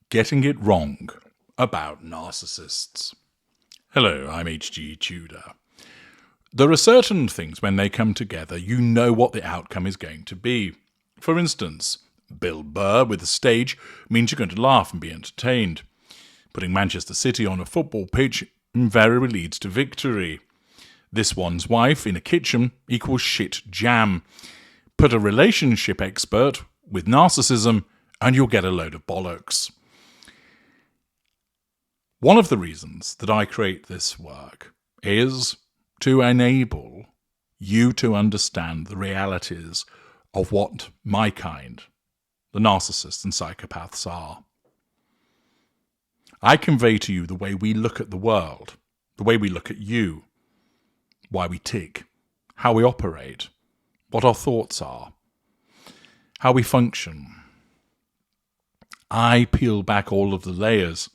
Getting it wrong about narcissists. Hello, I'm H.G. Tudor. There are certain things when they come together, you know what the outcome is going to be. For instance, Bill Burr with a stage means you're going to laugh and be entertained. Putting Manchester City on a football pitch invariably leads to victory. This one's wife in a kitchen equals shit jam. Put a relationship expert with narcissism and you'll get a load of bollocks. One of the reasons that I create this work is to enable you to understand the realities of what my kind, the narcissists and psychopaths, are. I convey to you the way we look at the world, the way we look at you, why we tick, how we operate, what our thoughts are, how we function. I peel back all of the layers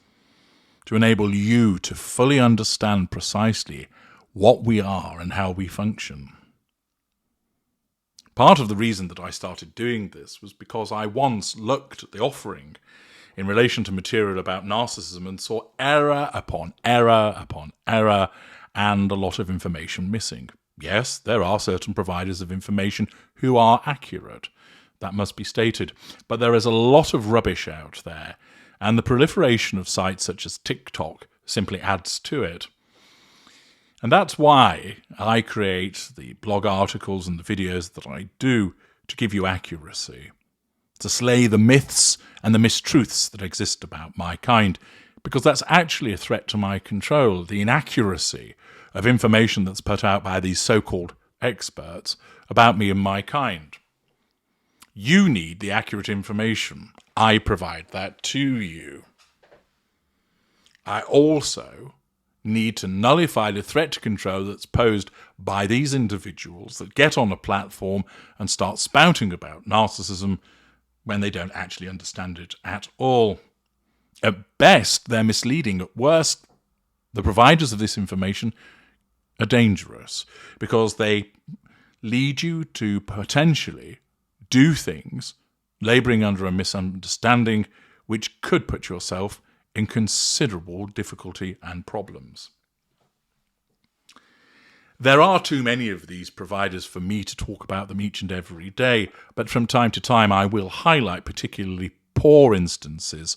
to enable you to fully understand precisely what we are and how we function. Part of the reason that I started doing this was because I once looked at the offering in relation to material about narcissism and saw error upon error upon error and a lot of information missing. Yes, there are certain providers of information who are accurate. That must be stated. But there is a lot of rubbish out there, and the proliferation of sites such as TikTok simply adds to it. And that's why I create the blog articles and the videos that I do to give you accuracy, to slay the myths and the mistruths that exist about my kind, because that's actually a threat to my control, the inaccuracy of information that's put out by these so-called experts about me and my kind. You need the accurate information. I provide that to you. I also need to nullify the threat to control that's posed by these individuals that get on a platform and start spouting about narcissism when they don't actually understand it at all. At best, they're misleading. At worst, the providers of this information are dangerous because they lead you to potentially do things labouring under a misunderstanding which could put yourself in considerable difficulty and problems. There are too many of these providers for me to talk about them each and every day, but from time to time I will highlight particularly poor instances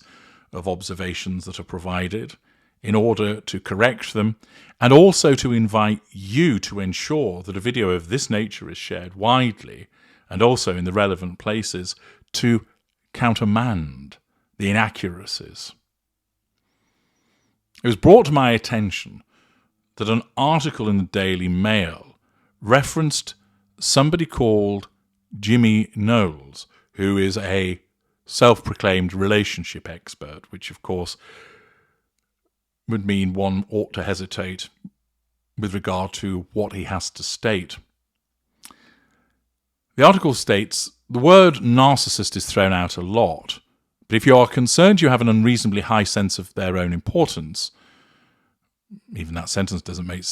of observations that are provided in order to correct them, and also to invite you to ensure that a video of this nature is shared widely and also in the relevant places to countermand the inaccuracies. It was brought to my attention that an article in the Daily Mail referenced somebody called Jimmy Knowles, who is a self-proclaimed relationship expert, which of course would mean one ought to hesitate with regard to what he has to state. The article states, the word narcissist is thrown out a lot, but if you are concerned you have an unreasonably high sense of their own importance, even that sentence doesn't make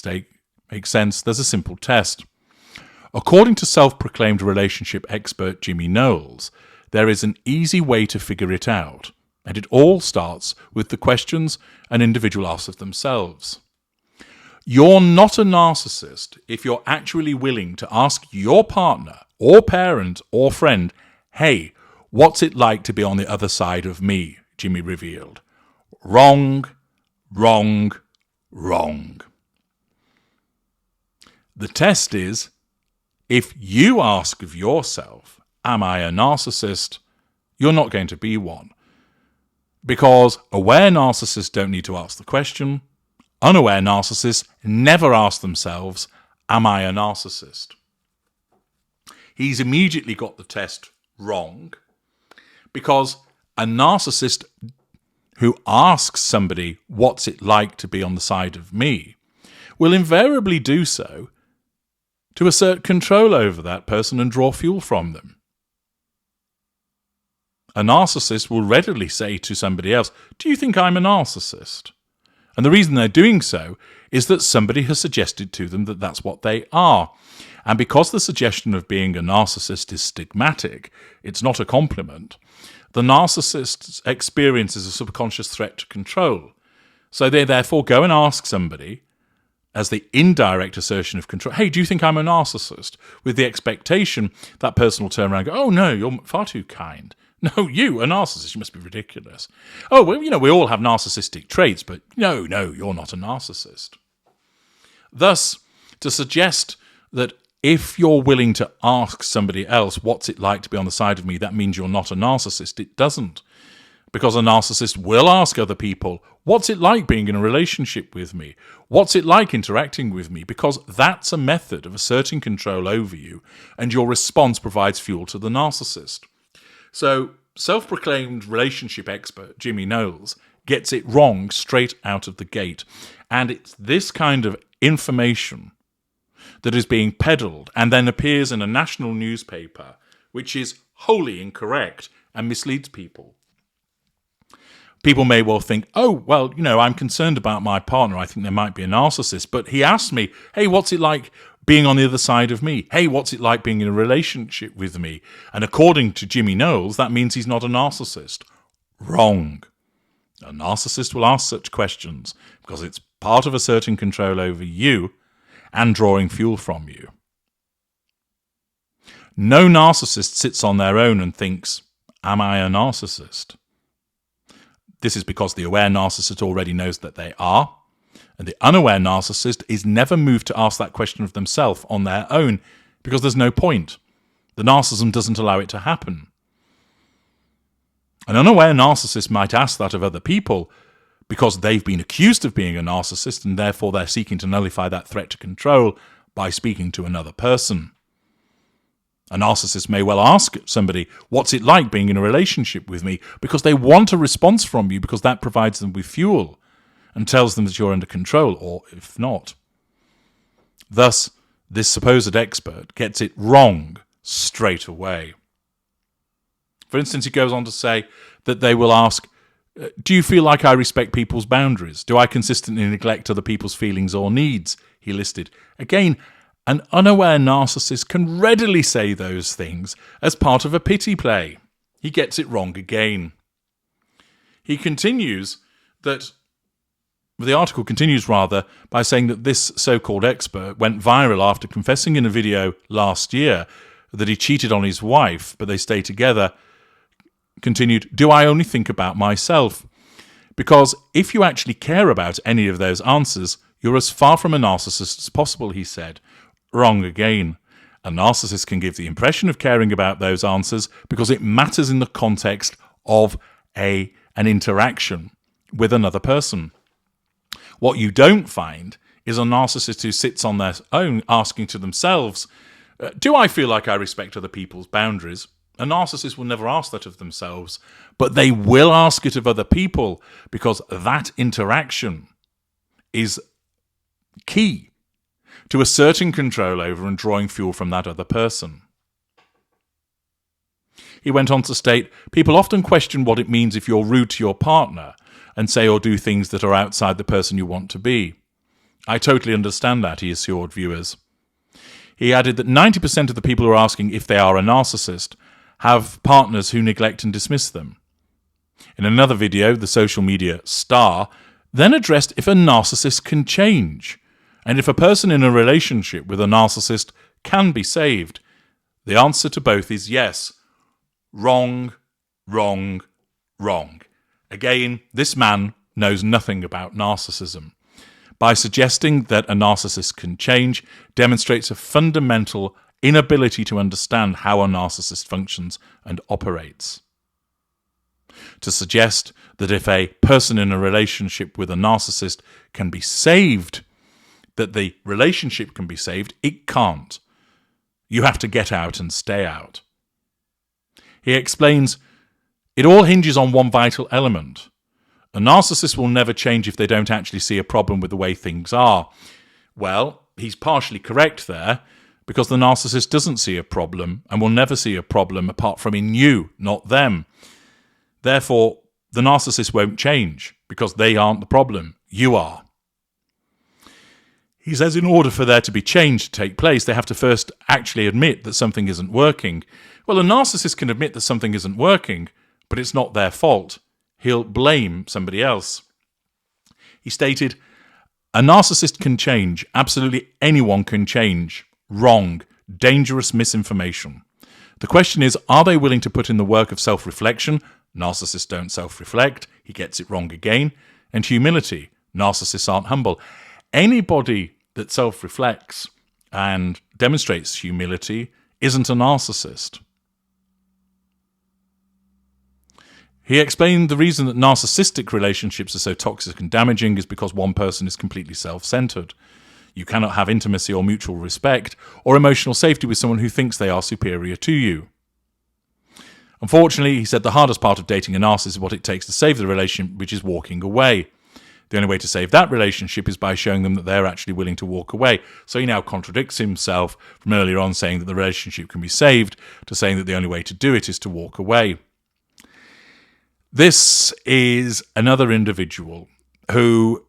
sense, there's a simple test. According to self-proclaimed relationship expert Jimmy Knowles, there is an easy way to figure it out, and it all starts with the questions an individual asks of themselves. You're not a narcissist if you're actually willing to ask your partner or parent or friend, hey, what's it like to be on the other side of me, Jimmy revealed. Wrong, wrong, wrong. The test is, if you ask of yourself, am I a narcissist? You're not going to be one. Because aware narcissists don't need to ask the question. Unaware narcissists never ask themselves, am I a narcissist? He's immediately got the test wrong, because a narcissist who asks somebody, what's it like to be on the side of me, will invariably do so to assert control over that person and draw fuel from them. A narcissist will readily say to somebody else, do you think I'm a narcissist? And the reason they're doing so is that somebody has suggested to them that that's what they are. And because the suggestion of being a narcissist is stigmatic, it's not a compliment, the narcissist experiences a subconscious threat to control. So they therefore go and ask somebody, as the indirect assertion of control, hey, do you think I'm a narcissist? With the expectation that person will turn around and go, oh no, you're far too kind. No, you, a narcissist, you must be ridiculous. Oh, well, we all have narcissistic traits, but no, you're not a narcissist. Thus, to suggest that if you're willing to ask somebody else, what's it like to be on the side of me, that means you're not a narcissist, it doesn't. Because a narcissist will ask other people, what's it like being in a relationship with me? What's it like interacting with me? Because that's a method of asserting control over you, and your response provides fuel to the narcissist. So, self-proclaimed relationship expert Jimmy Knowles gets it wrong straight out of the gate. And it's this kind of information that is being peddled and then appears in a national newspaper, which is wholly incorrect and misleads people. People may well think, oh, well, I'm concerned about my partner. I think there might be a narcissist. But he asked me, hey, what's it like being on the other side of me? Hey, what's it like being in a relationship with me? And according to Jimmy Knowles, that means he's not a narcissist. Wrong. A narcissist will ask such questions because it's part of asserting control over you and drawing fuel from you. No narcissist sits on their own and thinks, am I a narcissist? This is because the aware narcissist already knows that they are, and the unaware narcissist is never moved to ask that question of themselves on their own because there's no point. The narcissism doesn't allow it to happen. An unaware narcissist might ask that of other people because they've been accused of being a narcissist and therefore they're seeking to nullify that threat to control by speaking to another person. A narcissist may well ask somebody, what's it like being in a relationship with me? Because they want a response from you because that provides them with fuel and tells them that you're under control, or if not. Thus, this supposed expert gets it wrong straight away. For instance, he goes on to say that they will ask, do you feel like I respect people's boundaries? Do I consistently neglect other people's feelings or needs? He listed. Again, an unaware narcissist can readily say those things as part of a pity play. He gets it wrong again. The article continues by saying that this so-called expert went viral after confessing in a video last year that he cheated on his wife, but they stay together. Continued, do I only think about myself? Because if you actually care about any of those answers, you're as far from a narcissist as possible, he said. Wrong again. A narcissist can give the impression of caring about those answers because it matters in the context of an interaction with another person. What you don't find is a narcissist who sits on their own asking to themselves, do I feel like I respect other people's boundaries? A narcissist will never ask that of themselves, but they will ask it of other people because that interaction is key to asserting control over and drawing fuel from that other person. He went on to state, people often question what it means if you're rude to your partner and say or do things that are outside the person you want to be. I totally understand that, he assured viewers. He added that 90% of the people who are asking if they are a narcissist have partners who neglect and dismiss them. In another video, the social media star then addressed if a narcissist can change, and if a person in a relationship with a narcissist can be saved. The answer to both is yes. Wrong, wrong, wrong. Again, this man knows nothing about narcissism. By suggesting that a narcissist can change, demonstrates a fundamental inability to understand how a narcissist functions and operates. To suggest that if a person in a relationship with a narcissist can be saved, that the relationship can be saved, it can't. You have to get out and stay out. He explains, it all hinges on one vital element. A narcissist will never change if they don't actually see a problem with the way things are. Well, he's partially correct there, because the narcissist doesn't see a problem and will never see a problem apart from in you, not them. Therefore, the narcissist won't change because they aren't the problem. You are. He says in order for there to be change to take place, they have to first actually admit that something isn't working. Well, a narcissist can admit that something isn't working, but it's not their fault. He'll blame somebody else. He stated, "A narcissist can change. Absolutely anyone can change. Wrong. Dangerous misinformation. The question is, are they willing to put in the work of self-reflection? Narcissists don't self-reflect. He gets it wrong again. And humility. Narcissists aren't humble. Anybody that self-reflects and demonstrates humility isn't a narcissist." He explained the reason that narcissistic relationships are so toxic and damaging is because one person is completely self-centered. You cannot have intimacy or mutual respect or emotional safety with someone who thinks they are superior to you. Unfortunately, he said the hardest part of dating a narcissist is what it takes to save the relationship, which is walking away. The only way to save that relationship is by showing them that they're actually willing to walk away. So he now contradicts himself from earlier on saying that the relationship can be saved to saying that the only way to do it is to walk away. This is another individual who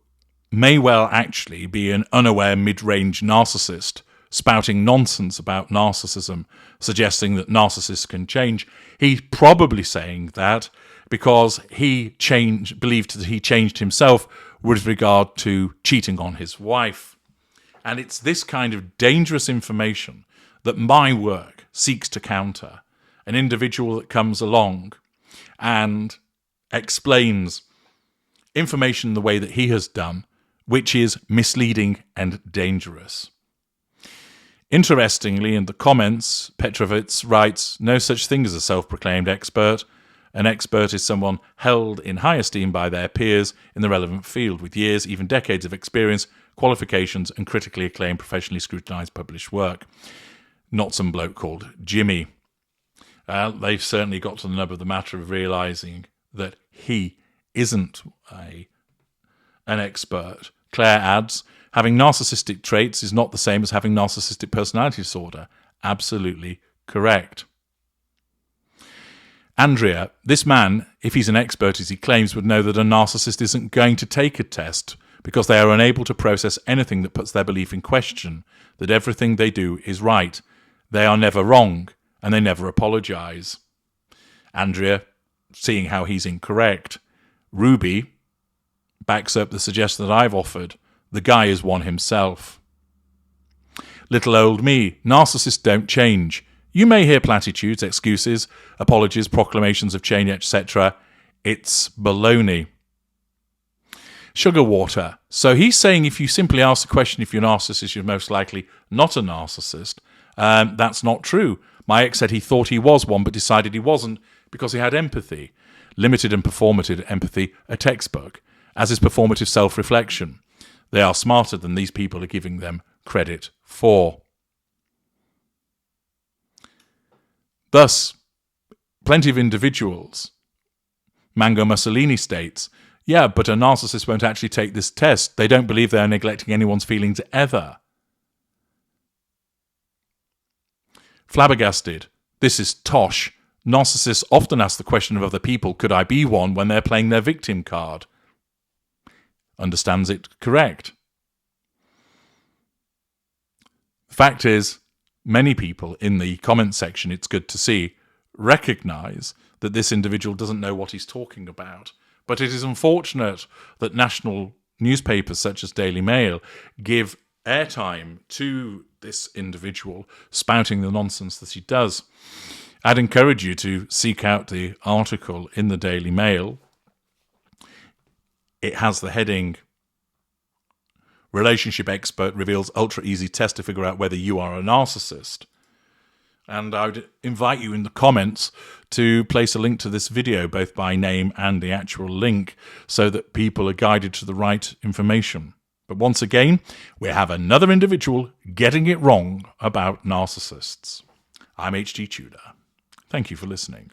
may well actually be an unaware mid-range narcissist, spouting nonsense about narcissism, suggesting that narcissists can change. He's probably saying that because he believed that he changed himself with regard to cheating on his wife. And it's this kind of dangerous information that my work seeks to counter. An individual that comes along and explains information the way that he has done, which is misleading and dangerous. Interestingly, in the comments, Petrovitz writes, "No such thing as a self-proclaimed expert. An expert is someone held in high esteem by their peers in the relevant field, with years, even decades of experience, qualifications, and critically acclaimed, professionally scrutinised published work." Not some bloke called Jimmy. They've certainly got to the nub of the matter of realising that he isn't an expert. Claire adds, "Having narcissistic traits is not the same as having narcissistic personality disorder." Absolutely correct. Andrea, this man, if he's an expert as he claims, would know that a narcissist isn't going to take a test because they are unable to process anything that puts their belief in question, that everything they do is right. They are never wrong, and they never apologise. Andrea, seeing how he's incorrect. Ruby backs up the suggestion that I've offered. The guy is one himself. Little old me, narcissists don't change. You may hear platitudes, excuses, apologies, proclamations of change, etc. It's baloney. Sugar water. So he's saying if you simply ask the question if you're a narcissist, you're most likely not a narcissist. That's not true. My ex said he thought he was one, but decided he wasn't because he had empathy. Limited and performative empathy, a textbook, as is performative self-reflection. They are smarter than these people are giving them credit for. Thus, plenty of individuals. Mango Mussolini states, yeah, but a narcissist won't actually take this test. They don't believe they are neglecting anyone's feelings ever. Flabbergasted. This is tosh. Narcissists often ask the question of other people, could I be one, when they're playing their victim card. Understands it correct. The fact is, many people in the comment section, it's good to see, recognise that this individual doesn't know what he's talking about. But it is unfortunate that national newspapers such as Daily Mail give airtime to this individual spouting the nonsense that he does. I'd encourage you to seek out the article in the Daily Mail. It has the heading, "Relationship Expert Reveals Ultra Easy Test to Figure Out Whether You Are a Narcissist." And I would invite you in the comments to place a link to this video, both by name and the actual link, so that people are guided to the right information. But once again, we have another individual getting it wrong about narcissists. I'm H.G. Tudor. Thank you for listening.